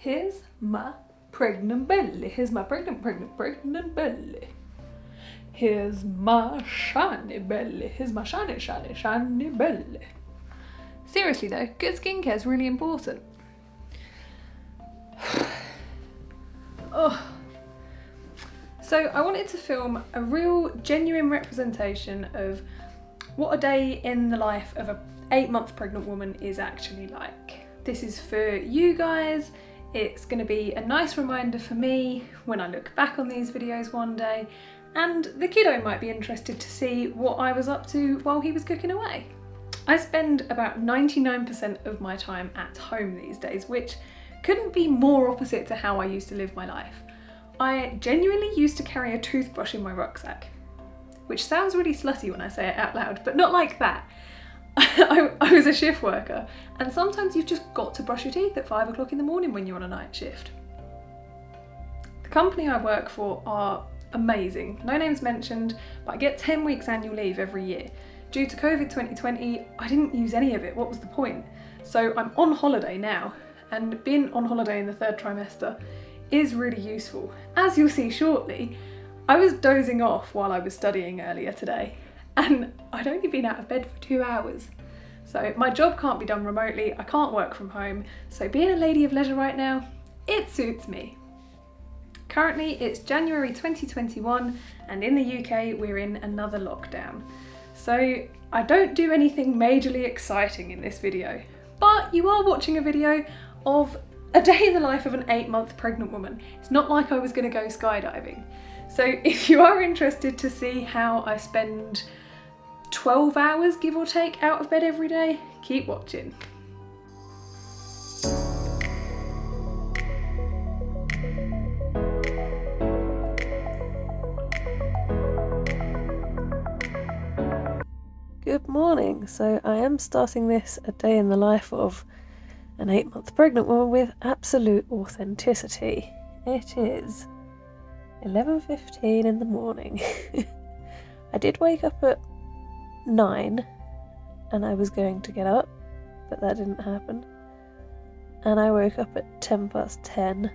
Here's my pregnant belly. Here's my pregnant belly. Here's my shiny belly. Here's my shiny belly. Seriously though, good skincare is really important. Oh. So I wanted to film a real genuine representation of what a day in the life of a 8-month pregnant woman is actually like. This is for you guys. It's going to be a nice reminder for me when I look back on these videos one day, and the kiddo might be interested to see what I was up to while he was cooking away. I spend about 99% of my time at home these days, which couldn't be more opposite to how I used to live my life. I genuinely used to carry a toothbrush in my rucksack, which sounds really slutty when I say it out loud, but not like that. I was a shift worker, and sometimes you've just got to brush your teeth at 5 o'clock in the morning when you're on a night shift. The company I work for are amazing, no names mentioned, but I get 10 weeks annual leave every year. Due to COVID 2020, I didn't use any of it. What was the point? So I'm on holiday now, and being on holiday in the 3rd trimester is really useful. As you'll see shortly, I was dozing off while I was studying earlier today, and I'd only been out of bed for 2 hours. So my job can't be done remotely, I can't work from home, so being a lady of leisure right now, it suits me. Currently it's January 2021, and in the UK we're in another lockdown. So I don't do anything majorly exciting in this video, but you are watching a video of a day in the life of an 8-month pregnant woman. It's not like I was going to go skydiving. So if you are interested to see how I spend 12 hours, give or take, out of bed every day, keep watching. Good morning. So I am starting this a day in the life of an 8-month pregnant woman with absolute authenticity. It is 11:15 in the morning. I did wake up at 9 and I was going to get up, but that didn't happen. And I woke up at 10:10.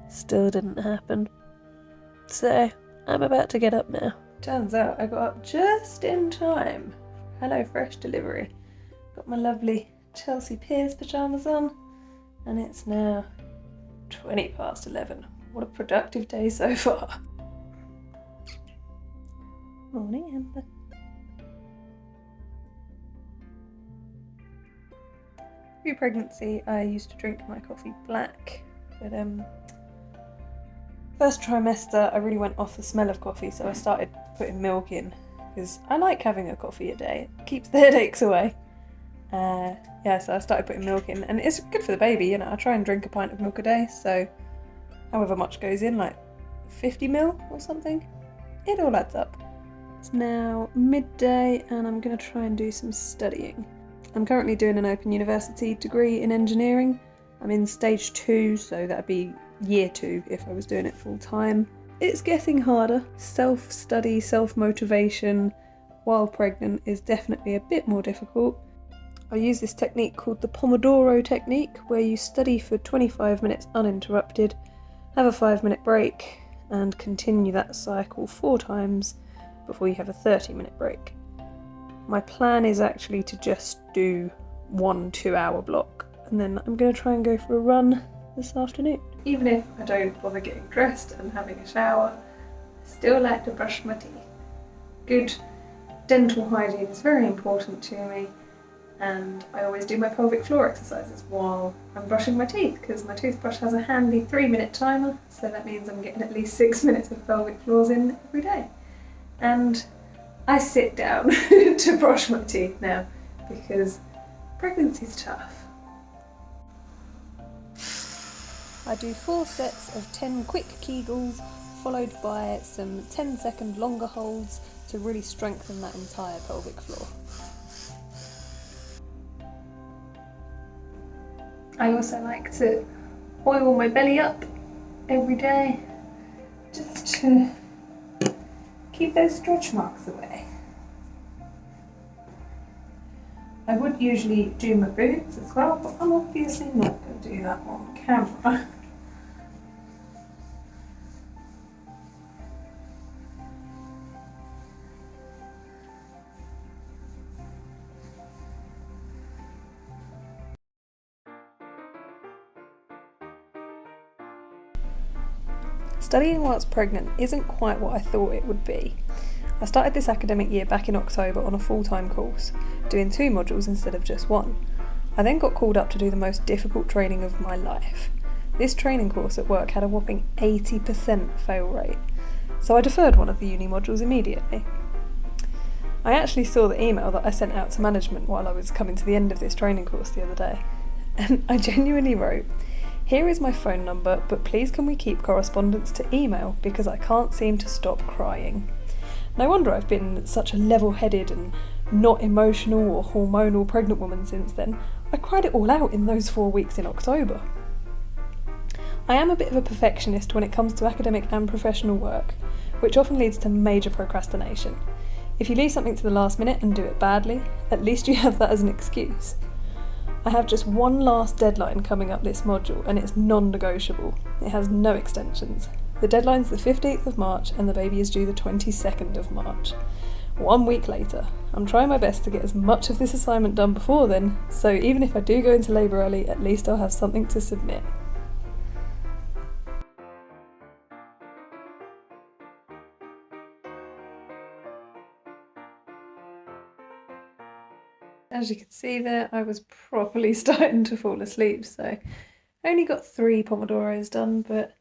Still didn't happen. So I'm about to get up now. Turns out I got up just in time. HelloFresh delivery. Got my lovely Chelsea Piers pyjamas on, and it's now 11:20. What a productive day so far. Morning, Amber. Pre-pregnancy, I used to drink my coffee black, but first trimester I really went off the smell of coffee, so I started putting milk in, because I like having a coffee a day. It keeps the headaches away. So I started putting milk in, and it's good for the baby, you know. I try and drink a pint of milk a day, so however much goes in, like 50 ml or something, it all adds up. It's now midday and I'm going to try and do some studying. I'm currently doing an Open University degree in engineering. I'm in stage 2, so that'd be year 2 if I was doing it full time. It's getting harder. Self-study, self-motivation while pregnant is definitely a bit more difficult. I use this technique called the Pomodoro technique, where you study for 25 minutes uninterrupted, have a 5-minute break, and continue that cycle 4 times before you have a 30-minute break. My plan is actually to just do 1 2-hour block, and then I'm going to try and go for a run this afternoon. Even if I don't bother getting dressed and having a shower, I still like to brush my teeth. Good dental hygiene is very important to me, and I always do my pelvic floor exercises while I'm brushing my teeth, because my toothbrush has a handy 3-minute timer, so that means I'm getting at least 6 minutes of pelvic floors in every day. And I sit down to brush my teeth now, because pregnancy's tough. I do 4 sets of 10 quick Kegels, followed by some 10-second longer holds to really strengthen that entire pelvic floor. I also like to oil my belly up every day, just to keep those stretch marks away. I would usually do my boobs as well, but I'm obviously not going to do that on camera. camera. Studying whilst pregnant isn't quite what I thought it would be. I started this academic year back in October on a full-time course, doing 2 modules instead of just 1. I then got called up to do the most difficult training of my life. This training course at work had a whopping 80% fail rate, so I deferred one of the uni modules immediately. I actually saw the email that I sent out to management while I was coming to the end of this training course the other day, and I genuinely wrote, "Here is my phone number, but please can we keep correspondence to email because I can't seem to stop crying." No wonder I've been such a level-headed and not emotional or hormonal pregnant woman since then. I cried it all out in those 4 weeks in October. I am a bit of a perfectionist when it comes to academic and professional work, which often leads to major procrastination. If you leave something to the last minute and do it badly, at least you have that as an excuse. I have just one last deadline coming up this module and it's non-negotiable. It has no extensions. The deadline's the 15th of March and the baby is due the 22nd of March. 1 week later. I'm trying my best to get as much of this assignment done before then, so even if I do go into labour early, at least I'll have something to submit. As you can see there, I was properly starting to fall asleep, so I only got 3 Pomodoros done, but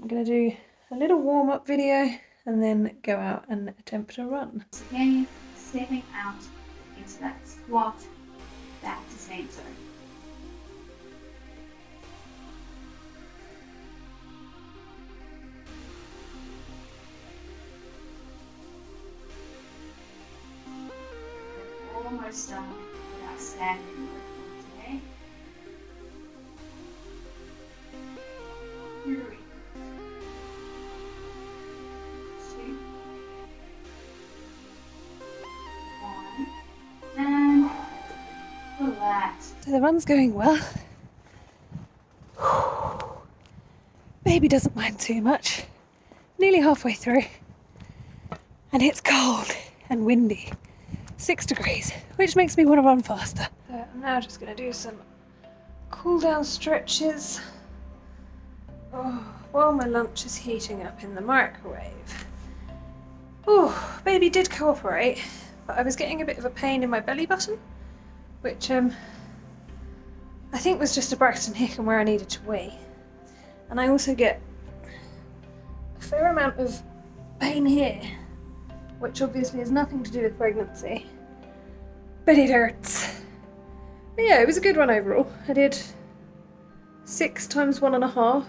I'm going to do a little warm-up video and then go out and attempt a run. Again, stepping out into that squat, back to center. Almost done with our standing work for today. 3, 2, 1, and relax. So the run's going well. Baby doesn't mind too much. Nearly halfway through. And it's cold and windy. 6 degrees, which makes me want to run faster. So I'm now just going to do some cool down stretches while my lunch is heating up in the microwave. Oh, baby did cooperate, but I was getting a bit of a pain in my belly button, which I think was just a Braxton Hickham where I needed to wee. And I also get a fair amount of pain here, which obviously has nothing to do with pregnancy, but it hurts. But yeah, it was a good run overall. I did 6 times 1.5.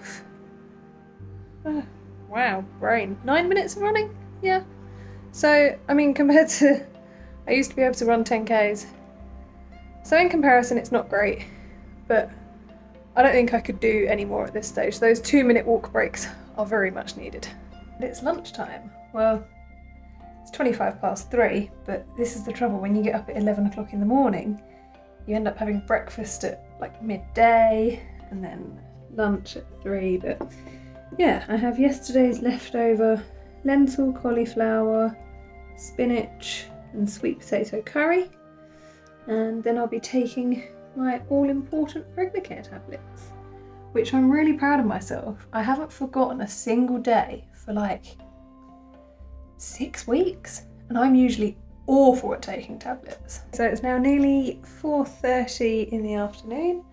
Wow, brain. 9 minutes of running? Yeah. So, I mean, compared to, I used to be able to run 10Ks. So in comparison, it's not great, but I don't think I could do any more at this stage. Those 2-minute walk breaks are very much needed. And it's lunchtime. Well, it's 3:25, but this is the trouble when you get up at 11 o'clock in the morning. You end up having breakfast at like midday and then lunch at 3. But yeah, I have yesterday's leftover lentil, cauliflower, spinach and sweet potato curry. And then I'll be taking my all-important Pregnacare tablets, which I'm really proud of myself. I haven't forgotten a single day for like 6 weeks, and I'm usually awful at taking tablets. So it's now nearly 4:30 in the afternoon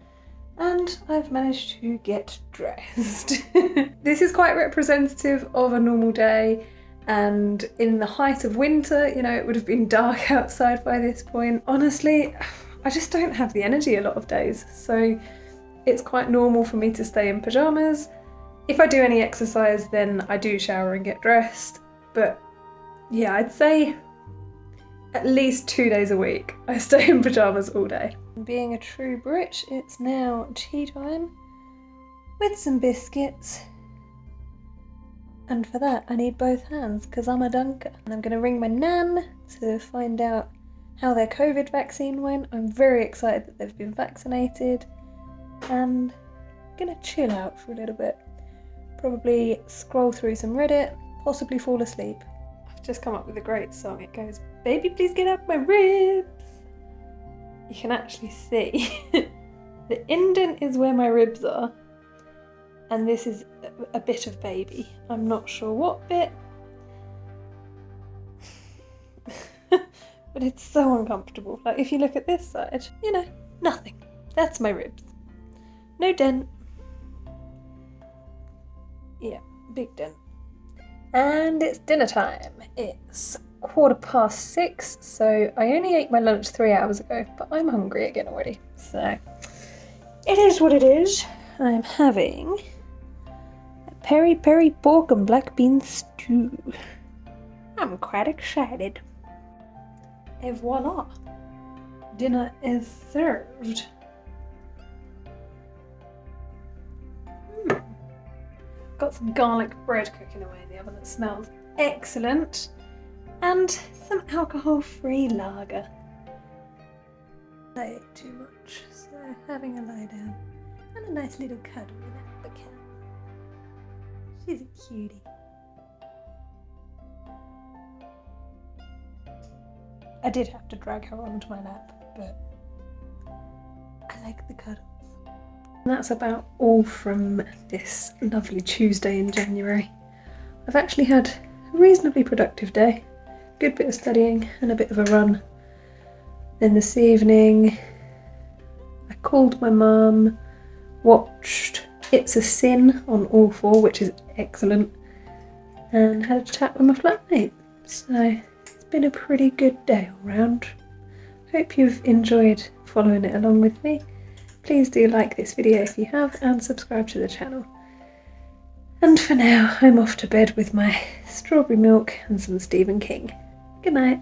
and I've managed to get dressed. This is quite representative of a normal day, and in the height of winter, you know, it would have been dark outside by this point. Honestly, I just don't have the energy a lot of days, so it's quite normal for me to stay in pyjamas. If I do any exercise, then I do shower and get dressed, but yeah, I'd say at least 2 days a week I stay in pyjamas all day. Being a true Brit, it's now tea time with some biscuits. And for that I need both hands because I'm a dunker. And I'm going to ring my nan to find out how their COVID vaccine went. I'm very excited that they've been vaccinated and gonna chill out for a little bit. Probably scroll through some Reddit, possibly fall asleep. I've just come up with a great song. It goes, "Baby, please get up my ribs." You can actually see the indent is where my ribs are, and this is a bit of baby. I'm not sure what bit, but it's so uncomfortable. Like if you look at this side, you know, nothing. That's my ribs. No dent. Yeah, big dent. And it's dinner time. It's 6:15, so I only ate my lunch 3 hours ago, but I'm hungry again already. So it is what it is. I'm having a peri-peri pork and black bean stew. I'm quite excited. Et voila! Dinner is served. Got some garlic bread cooking away in the oven that smells excellent. And some alcohol-free lager. I ate too much, so having a lie down. And a nice little cuddle with the cat. She's a cutie. I did have to drag her onto my lap, but I like the cuddles. And that's about all from this lovely Tuesday in January. I've actually had a reasonably productive day. Good bit of studying and a bit of a run. Then this evening I called my mum, watched It's a Sin on All 4, which is excellent, and had a chat with my flatmate. So it's been a pretty good day all round. Hope you've enjoyed following it along with me. Please do like this video if you have, and subscribe to the channel. And for now, I'm off to bed with my strawberry milk and some Stephen King. Good night.